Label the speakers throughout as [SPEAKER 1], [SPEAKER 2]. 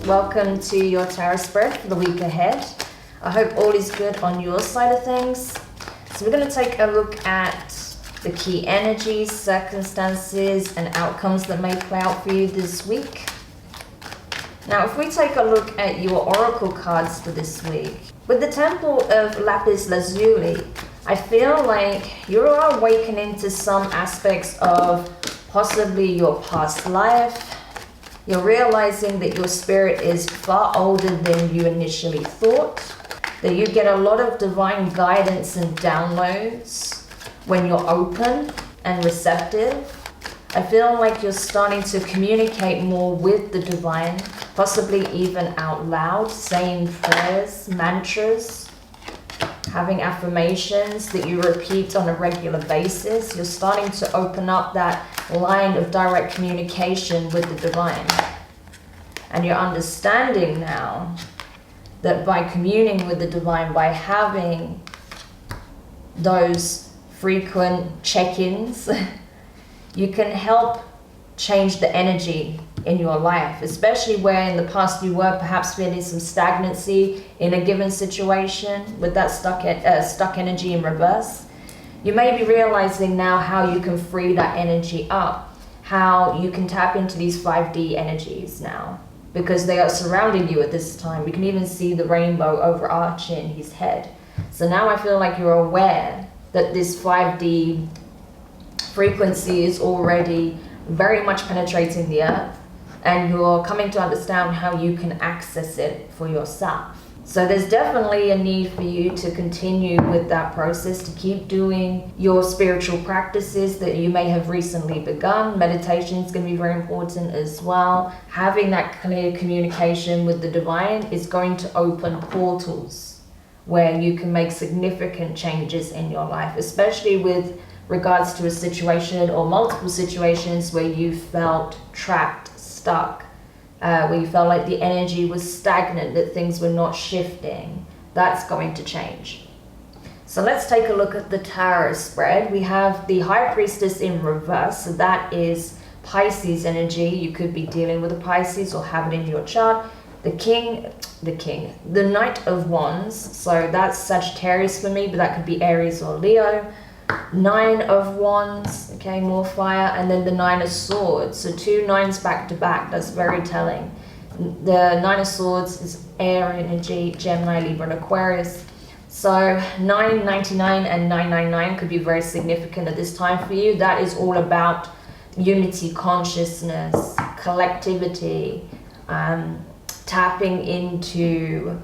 [SPEAKER 1] welcome to your tarot spread for the week ahead. I hope all is good on your side of things. So we're going to take a look at the key energies, circumstances and outcomes that may play out for you this week. Now if we take a look at your oracle cards for this week, with the Temple of Lapis Lazuli, I feel like you are awakening to some aspects of possibly your past life. You're realizing that your spirit is far older than you initially thought, that you get a lot of divine guidance and downloads when you're open and receptive. I feel like you're starting to communicate more with the divine, possibly even out loud, saying prayers, mantras, having affirmations that you repeat on a regular basis. You're starting to open up that line of direct communication with the divine. And you're understanding now that by communing with the divine, by having those frequent check-ins, you can help change the energy in your life, especially where in the past you were perhaps feeling some stagnancy in a given situation with that stuck energy in reverse. You may be realizing now how you can free that energy up, how you can tap into these 5D energies now, because they are surrounding you at this time. You can even see the rainbow overarching his head. So now I feel like you're aware that this 5D frequency is already very much penetrating the earth, and you're coming to understand how you can access it for yourself. So there's definitely a need for you to continue with that process, to keep doing your spiritual practices that you may have recently begun. Meditation is going to be very important as well. Having that clear communication with the divine is going to open portals where you can make significant changes in your life, especially with regards to a situation or multiple situations where you felt trapped, stuck, where you felt like the energy was stagnant, that things were not shifting. That's going to change. So let's take a look at the tarot spread. We have the High Priestess in reverse, so that is Pisces energy. You could be dealing with a Pisces or have it in your chart. The Knight of Wands, so that's Sagittarius for me, but that could be Aries or Leo. 9 of Wands, okay, more fire, and then the 9 of Swords, so 2 9s back to back. That's very telling. The 9 of Swords is air energy, Gemini, Libra and Aquarius. So 999 and 999 could be very significant at this time for you. That is all about unity, consciousness, collectivity, tapping into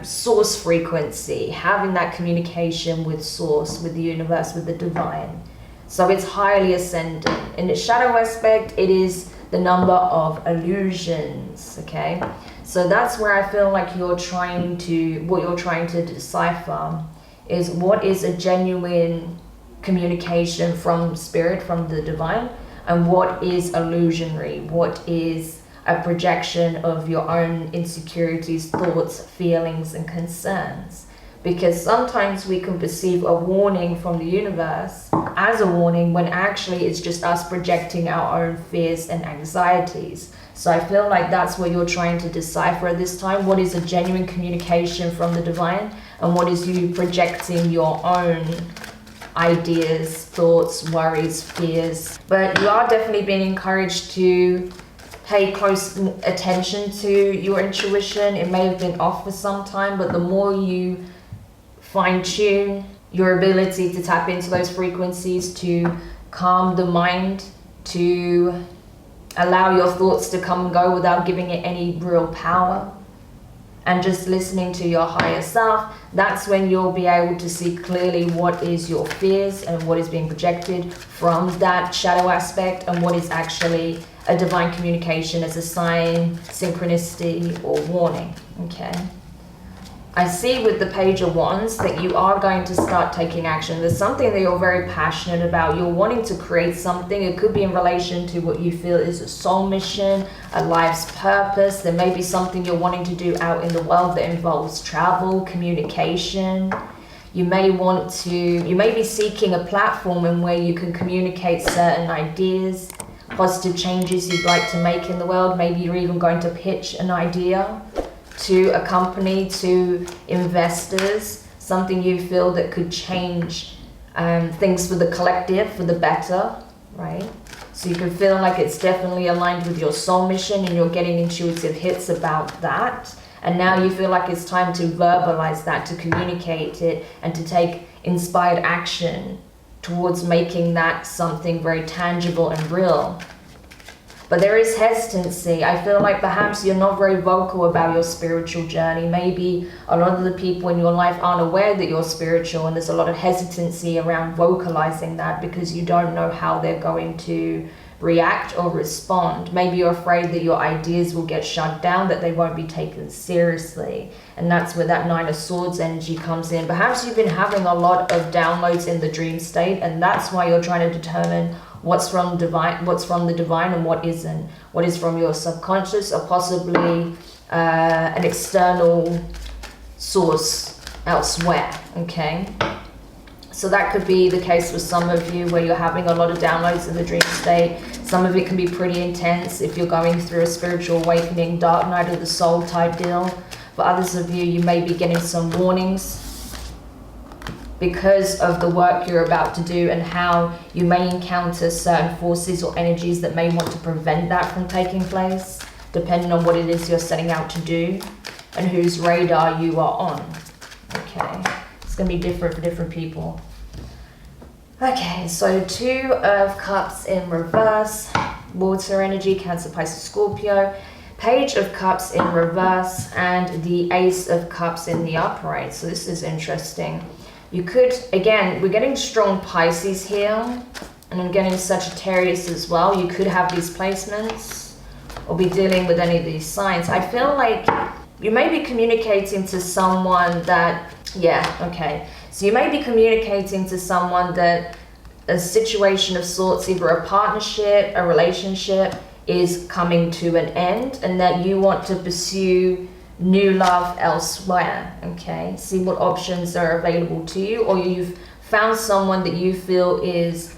[SPEAKER 1] source frequency, having that communication with source, with the universe, with the divine. So it's highly ascendant. In the shadow aspect, it is the number of illusions, okay? So that's where I feel like what you're trying to decipher is what is a genuine communication from spirit, from the divine, and what is illusionary, what is a projection of your own insecurities, thoughts, feelings, and concerns. Because sometimes we can perceive a warning from the universe as a warning when actually it's just us projecting our own fears and anxieties. So I feel like that's what you're trying to decipher at this time. What is a genuine communication from the divine, and what is you projecting your own ideas, thoughts, worries, fears. But you are definitely being encouraged to pay close attention to your intuition. It may have been off for some time, but the more you fine-tune your ability to tap into those frequencies, to calm the mind, to allow your thoughts to come and go without giving it any real power, and just listening to your higher self, that's when you'll be able to see clearly what is your fears and what is being projected from that shadow aspect, and what is actually a divine communication as a sign, synchronicity, or warning, okay? I see with the Page of Wands that you are going to start taking action. There's something that you're very passionate about. You're wanting to create something. It could be in relation to what you feel is a soul mission, a life's purpose. There may be something you're wanting to do out in the world that involves travel, communication. You may be seeking a platform in where you can communicate certain ideas positive changes you'd like to make in the world. Maybe you're even going to pitch an idea to a company, to investors, something you feel that could change things for the collective, for the better, right? So you can feel like it's definitely aligned with your soul mission, and you're getting intuitive hits about that. And now you feel like it's time to verbalize that, to communicate it, and to take inspired action towards making that something very tangible and real. But there is hesitancy. I feel like perhaps you're not very vocal about your spiritual journey. Maybe a lot of the people in your life aren't aware that you're spiritual, and there's a lot of hesitancy around vocalizing that because you don't know how they're going to react or respond. Maybe you're afraid that your ideas will get shut down, that they won't be taken seriously. And that's where that Nine of Swords energy comes in. Perhaps you've been having a lot of downloads in the dream state, and that's why you're trying to determine what's from the divine and what isn't. What is from your subconscious, or possibly an external source elsewhere, okay? So that could be the case for some of you, where you're having a lot of downloads in the dream state. Some of it can be pretty intense if you're going through a spiritual awakening, dark night of the soul type deal. For others of you, you may be getting some warnings because of the work you're about to do, and how you may encounter certain forces or energies that may want to prevent that from taking place, depending on what it is you're setting out to do and whose radar you are on. Okay, it's going to be different for different people. Okay, so Two of Cups in reverse, water energy, Cancer, Pisces, Scorpio. Page of Cups in reverse, and the Ace of Cups in the upright. So this is interesting. You could, again, we're getting strong Pisces here, and I'm getting Sagittarius as well. You could have these placements or be dealing with any of these signs. I feel like you may be communicating to someone that, so you may be communicating to someone that a situation of sorts, either a partnership, a relationship, is coming to an end, and that you want to pursue new love elsewhere, okay? See what options are available to you, or you've found someone that you feel is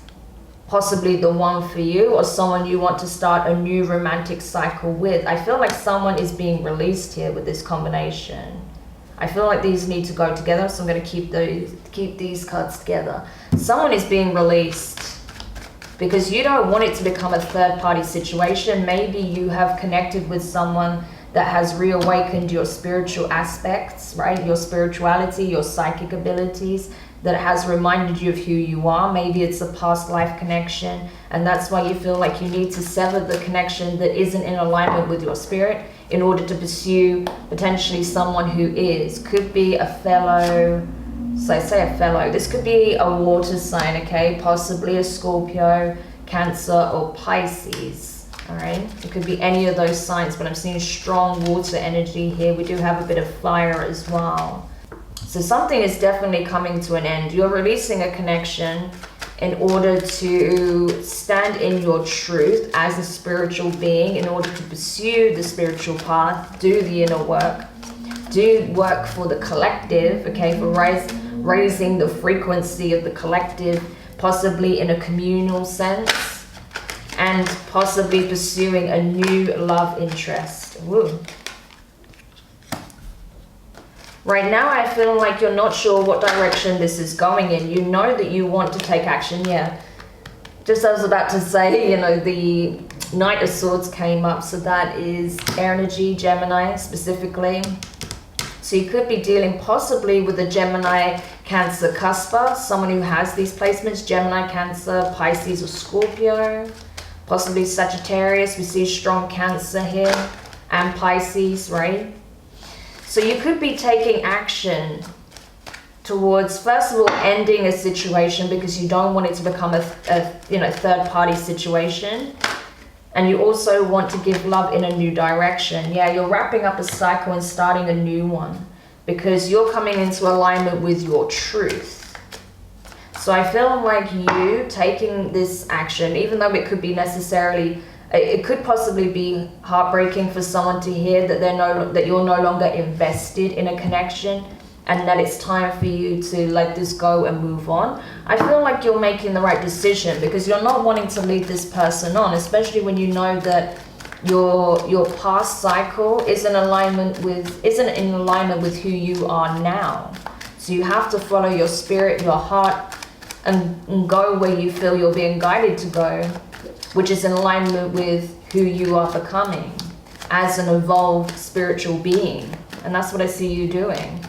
[SPEAKER 1] possibly the one for you, or someone you want to start a new romantic cycle with. I feel like someone is being released here with this combination. I feel like these need to go together, so I'm going to keep these cards together. Someone is being released because you don't want it to become a third-party situation. Maybe you have connected with someone that has reawakened your spiritual aspects, right? Your spirituality, your psychic abilities, that has reminded you of who you are. Maybe it's a past life connection, and that's why you feel like you need to sever the connection that isn't in alignment with your spirit in order to pursue potentially someone who is. Could be a fellow, so I say a fellow, this could be a water sign, okay? Possibly a Scorpio, Cancer, or Pisces. All right, it could be any of those signs, but I'm seeing strong water energy here. We do have a bit of fire as well. So something is definitely coming to an end. You're releasing a connection in order to stand in your truth as a spiritual being, in order to pursue the spiritual path, do the inner work, do work for the collective, okay, for raising the frequency of the collective, possibly in a communal sense, and possibly pursuing a new love interest. Woo. Right now, I feel like you're not sure what direction this is going in. You know that you want to take action, yeah. Just as I was about to say, the Knight of Swords came up, so that is air energy, Gemini specifically. So you could be dealing possibly with a Gemini, Cancer, cusper, someone who has these placements, Gemini, Cancer, Pisces, or Scorpio. Possibly Sagittarius, we see strong Cancer here, and Pisces, right? So you could be taking action towards, first of all, ending a situation because you don't want it to become a third-party situation. And you also want to give love in a new direction. Yeah, you're wrapping up a cycle and starting a new one because you're coming into alignment with your truth. So I feel like you taking this action, even though it could be it could possibly be heartbreaking for someone to hear that you're no longer invested in a connection, and that it's time for you to let this go and move on. I feel like you're making the right decision because you're not wanting to lead this person on, especially when you know that your past cycle isn't in alignment with who you are now. So you have to follow your spirit, your heart, and go where you feel you're being guided to go, which is in alignment with who you are becoming as an evolved spiritual being. And that's what I see you doing.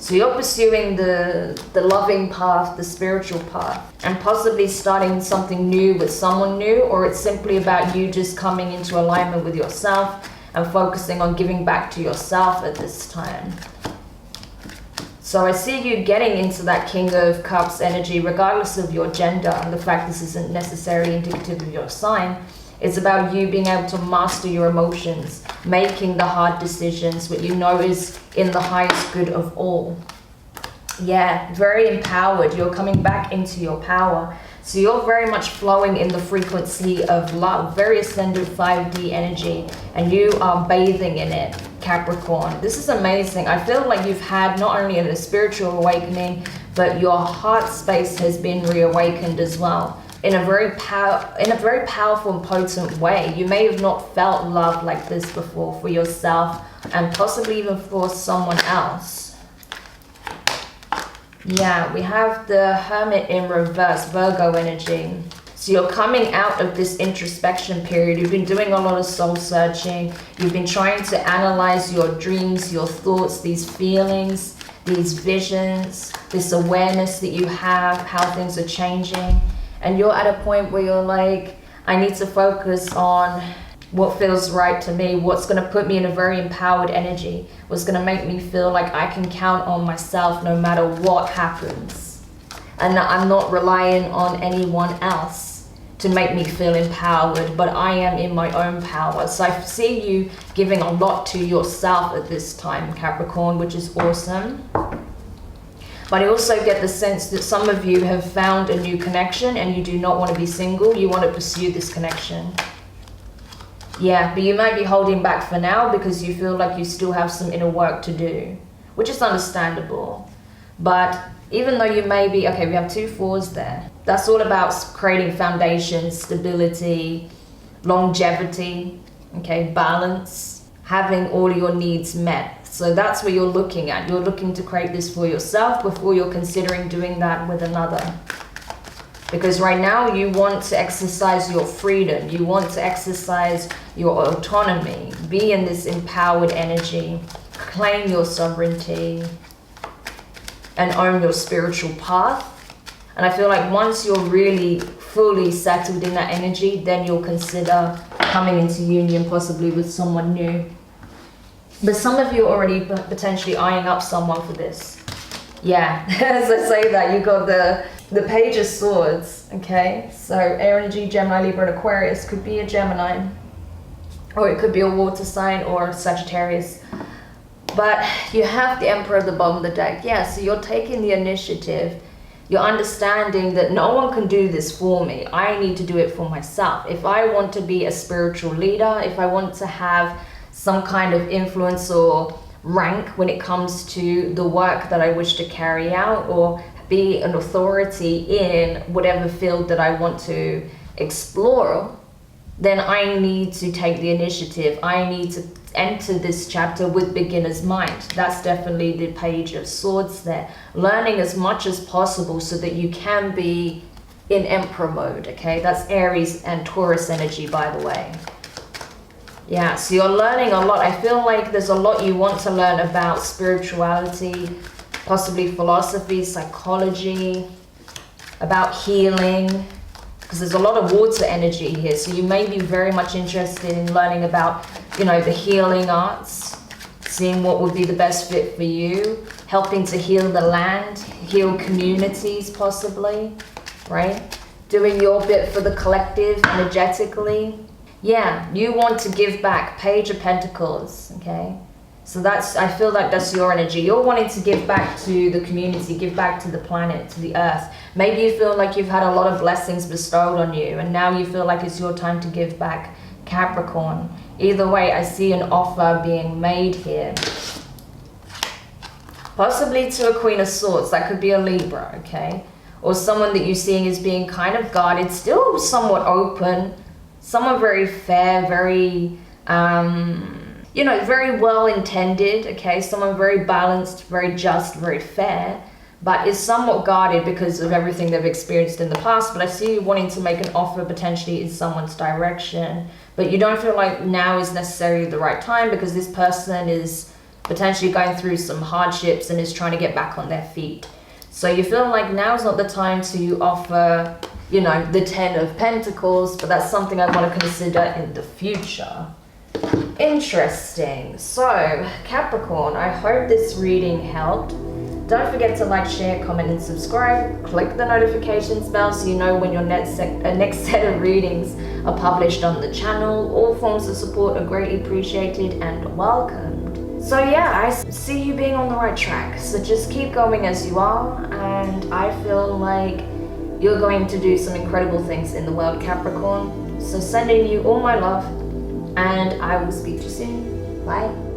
[SPEAKER 1] So you're pursuing the loving path, the spiritual path, and possibly starting something new with someone new, or it's simply about you just coming into alignment with yourself and focusing on giving back to yourself at this time. So I see you getting into that King of Cups energy, regardless of your gender, and the fact this isn't necessarily indicative of your sign. It's about you being able to master your emotions, making the hard decisions, what you know is in the highest good of all. Yeah, very empowered. You're coming back into your power. So you're very much flowing in the frequency of love, very ascended 5D energy, and you are bathing in it, Capricorn. This is amazing. I feel like you've had not only a spiritual awakening, but your heart space has been reawakened as well. In a very powerful and potent way. You may have not felt love like this before for yourself and possibly even for someone else. Yeah, we have the Hermit in reverse, Virgo energy. So you're coming out of this introspection period. You've been doing a lot of soul searching. You've been trying to analyze your dreams, your thoughts, these feelings, these visions, this awareness that you have, how things are changing. And you're at a point where you're like, I need to focus on what feels right to me, what's going to put me in a very empowered energy, what's going to make me feel like I can count on myself no matter what happens. And I'm not relying on anyone else to make me feel empowered, but I am in my own power. So I see you giving a lot to yourself at this time, Capricorn, which is awesome. But I also get the sense that some of you have found a new connection and you do not want to be single. You want to pursue this connection. Yeah, but you might be holding back for now because you feel like you still have some inner work to do, which is understandable. But even though you may be, okay, we have 2 4s there. That's all about creating foundation, stability, longevity, okay, balance, having all your needs met. So that's what you're looking at. You're looking to create this for yourself before you're considering doing that with another. Because right now you want to exercise your freedom. You want to exercise your autonomy. Be in this empowered energy. Claim your sovereignty. And own your spiritual path. And I feel like once you're really fully settled in that energy, then you'll consider coming into union possibly with someone new. But some of you are already potentially eyeing up someone for this. Yeah, as I say that, you got the Page of Swords, okay? So air energy, Gemini, Libra, and Aquarius could be a Gemini. Or it could be a water sign or Sagittarius. But you have the Emperor at the bottom of the deck. Yeah, so you're taking the initiative. You're understanding that no one can do this for me. I need to do it for myself. If I want to be a spiritual leader, if I want to have some kind of influence or rank when it comes to the work that I wish to carry out, or be an authority in whatever field that I want to explore, then I need to take the initiative. I need to enter this chapter with beginner's mind. That's definitely the Page of Swords there. Learning as much as possible so that you can be in Emperor mode, okay? That's Aries and Taurus energy, by the way. Yeah, so you're learning a lot. I feel like there's a lot you want to learn about spirituality, possibly philosophy, psychology, about healing, because there's a lot of water energy here. So you may be very much interested in learning about, you know, the healing arts, seeing what would be the best fit for you, helping to heal the land, heal communities possibly, right? Doing your bit for the collective energetically. Yeah, you want to give back. Page of Pentacles, okay? So that's, I feel like that's your energy. You're wanting to give back to the community, give back to the planet, to the earth. Maybe you feel like you've had a lot of blessings bestowed on you and now you feel like it's your time to give back, Capricorn. Either way, I see an offer being made here. possibly to a Queen of Swords. That could be a Libra, okay? Or someone that you're seeing as being kind of guarded, still somewhat open, someone very fair, very, you know, very well intended, okay? Someone very balanced, very just, very fair, but is somewhat guarded because of everything they've experienced in the past. But I see you wanting to make an offer potentially in someone's direction, but you don't feel like now is necessarily the right time because this person is potentially going through some hardships and is trying to get back on their feet. So you feel like now is not the time to offer, you know, the 10 of Pentacles, but that's something I want to consider in the future. Interesting. So, Capricorn, I hope this reading helped. Don't forget to like, share, comment, and subscribe. Click the notifications bell so you know when your next set of readings are published on the channel. All forms of support are greatly appreciated and welcomed. So yeah, I see you being on the right track. So just keep going as you are, and I feel like you're going to do some incredible things in the world, Capricorn. So sending you all my love, and I will speak to you soon. Bye.